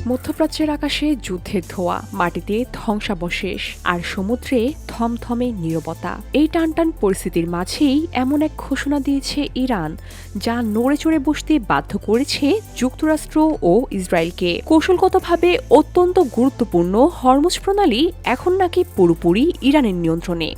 মধ্যপ্রাচ্যের আকাশে যুদ্ধের ধোঁয়া, মাটিতে ধ্বংসাবশেষ আর সমুদ্রে থমথমে নীরবতা। এই টানটান পরিস্থিতির মাঝেই এমন এক ঘোষণা দিয়েছে ইরান, যা নড়ে চড়ে বসতে বাধ্য করেছে যুক্তরাষ্ট্র ও ইসরায়েলকে। কৌশলগতভাবে অত্যন্ত গুরুত্বপূর্ণ হরমুজ প্রণালী এখন নাকি পুরোপুরি ইরানের নিয়ন্ত্রণে।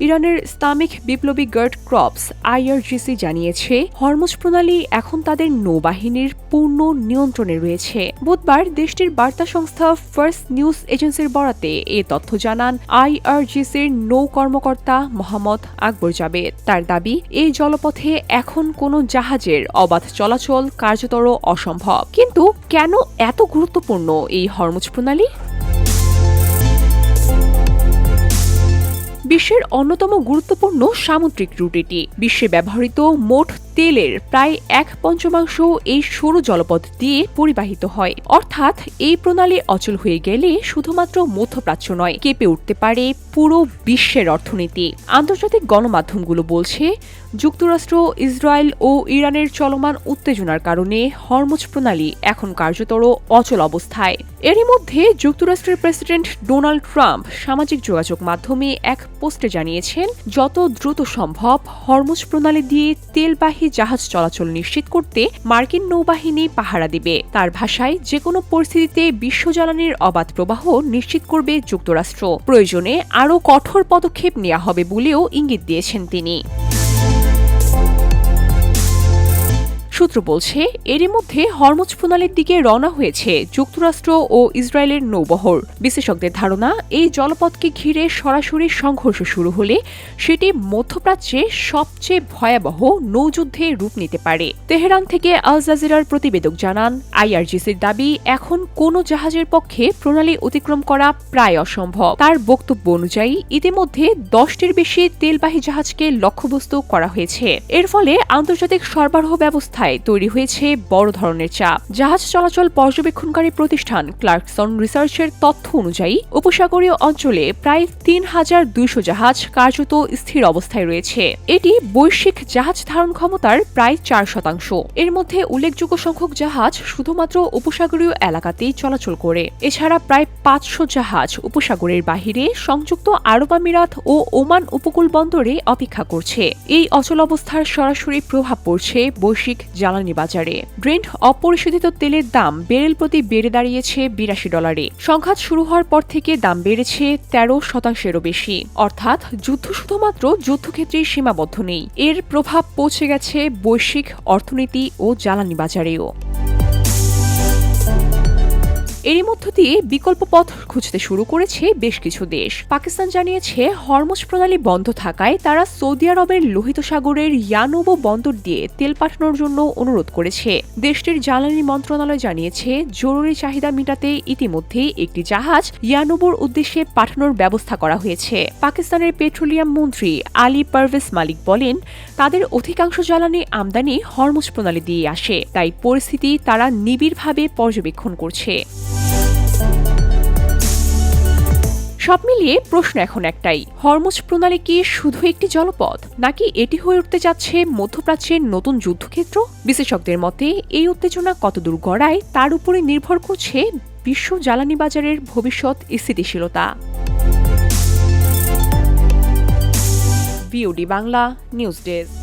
ইরানের ইসলামিক বিপ্লবী গার্ড ক্রপস IRGC জানিয়েছে, হরমুজ প্রণালী এখন তাদের নৌবাহিনীর পূর্ণ নিয়ন্ত্রণে রয়েছে। বুধবার দেশটির বার্তা সংস্থা ফার্স্ট নিউজ এজেন্সির বরাতে এ তথ্য জানান IRGCর নৌ কর্মকর্তা মোহাম্মদ আকবর জাবেদ। তার দাবি, এই জলপথে এখন কোনো জাহাজের অবাধ চলাচল কার্যতর অসম্ভব। কিন্তু কেন এত গুরুত্বপূর্ণ এই হরমুজ প্রণালী? বিশ্বের অন্যতম গুরুত্বপূর্ণ সামুদ্রিক রুট এটি। বিশ্বে ব্যবহৃত মোট তেলের প্রায় 1/5 এই সরু জলপথ দিয়ে পরিবাহিত হয়। অর্থাৎ এই প্রণালী অচল হয়ে গেলে শুধুমাত্র মধ্যপ্রাচ্য নয়, কেঁপে উঠতে পারে পুরো বিশ্বের অর্থনীতি। আন্তর্জাতিক গণমাধ্যমগুলো বলছে, যুক্তরাষ্ট্র, ইসরায়েল ও ইরানের চলমান উত্তেজনার কারণে হরমুজ প্রণালী এখন কার্যতর অচল অবস্থায়। এরই মধ্যে যুক্তরাষ্ট্রের প্রেসিডেন্ট ডোনাল্ড ট্রাম্প সামাজিক যোগাযোগ মাধ্যমে এক পোস্টে জানিয়েছেন, যত দ্রুত সম্ভব হরমুজ প্রণালী দিয়ে তেলবাহী জাহাজ চলাচল নিশ্চিত করতে মার্কিন নৌবাহিনী পাহারা দিবে। তার ভাষায়, যেকোনো পরিস্থিতিতে বিশ্ব জ্বালানির অবাধ প্রবাহ নিশ্চিত করবে যুক্তরাষ্ট্র। প্রয়োজনে আরও কঠোর পদক্ষেপ নেওয়া হবে বলেও ইঙ্গিত দিয়েছেন তিনি। সূত্র বলছে, এরই মধ্যে হরমুজ প্রণালীর দিকে রওনা হয়েছে যুক্তরাষ্ট্র ও ইসরায়েলের নৌবহর। বিশেষজ্ঞদের ধারণা, এই জলপথকে ঘিরে সরাসরি সংঘর্ষ শুরু হলে সেটি মধ্যপ্রাচ্যে সবচেয়ে ভয়াবহ নৌযুদ্ধে রূপ নিতে পারে। তেহরান থেকে আল জাজিরার প্রতিবেদক জানান, IRGCর দাবি, এখন কোনো জাহাজের পক্ষে প্রণালী অতিক্রম করা প্রায় অসম্ভব। তার বক্তব্য অনুযায়ী ইতিমধ্যে 10টির বেশি তেলবাহী জাহাজকে লক্ষ্যবস্তু করা হয়েছে। এর ফলে আন্তর্জাতিক সরবরাহ ব্যবস্থায় তৈরি হয়েছে বড় ধরনের চাপ। জাহাজ চলাচল পর্যবেক্ষণকারী প্রতিষ্ঠান ক্লার্কসন রিসার্চের তথ্য অনুযায়ী উপসাগরীয় অঞ্চলে প্রায় 3200 জাহাজ কার্যত স্থির অবস্থায় রয়েছে। এটি বৈশ্বিক জাহাজ ধারণ ক্ষমতার প্রায় 4%। এর মধ্যে উল্লেখযোগ্য সংখ্যক জাহাজ শুধুমাত্র উপসাগরীয় এলাকাতেই চলাচল করে। এছাড়া প্রায় 500 জাহাজ উপসাগরের বাহিরে সংযুক্ত আরব আমিরাত ও ওমান উপকূল বন্দরে অপেক্ষা করছে। এই অচল অবস্থার সরাসরি প্রভাব পড়ছে বৈশ্বিক জ্বালানি বাজারে। ব্রেন্ট অপরিশোধিত তেলের দাম ব্যারেল প্রতি বেড়ে দাঁড়িয়েছে $82। সংঘাত শুরু হওয়ার পর থেকে দাম বেড়েছে 13%-এরও বেশি। অর্থাৎ যুদ্ধ শুধুমাত্র যুদ্ধক্ষেত্রেই সীমাবদ্ধ নেই, এর প্রভাব পৌঁছে গেছে বৈশ্বিক অর্থনীতি ও জ্বালানি বাজারেও। এরই মধ্য দিয়ে বিকল্প পথ খুঁজতে শুরু করেছে বেশ কিছু দেশ। পাকিস্তান জানিয়েছে, হরমুজ প্রণালী বন্ধ থাকায় তারা সৌদি আরবের লোহিত সাগরের ইয়ানুবো বন্দর দিয়ে তেল পাঠানোর জন্য অনুরোধ করেছে। দেশটির জ্বালানি মন্ত্রণালয় জানিয়েছে, জরুরি চাহিদা মেটাতে ইতিমধ্যেই একটি জাহাজ ইয়ানুবোর উদ্দেশ্যে পাঠানোর ব্যবস্থা করা হয়েছে। পাকিস্তানের পেট্রোলিয়াম মন্ত্রী আলী পারভেজ মালিক বলেন, তাদের অধিকাংশ জ্বালানি আমদানি হরমুজ প্রণালী দিয়ে আসে, তাই পরিস্থিতি তারা নিবিড়ভাবে পর্যবেক্ষণ করছে। সব মিলিয়ে প্রশ্ন এখন একটাই, হরমুজ প্রণালী কি শুধু একটি জলপথ, নাকি এটি হয়ে উঠতে যাচ্ছে মধ্যপ্রাচ্যের নতুন যুদ্ধক্ষেত্র? বিশেষজ্ঞদের মতে, এই উত্তেজনা কতদূর গড়ায় তার উপরে নির্ভর করছে বিশ্ব জ্বালানি বাজারের ভবিষ্যৎ স্থিতিশীলতা। VOD Bangla news desk.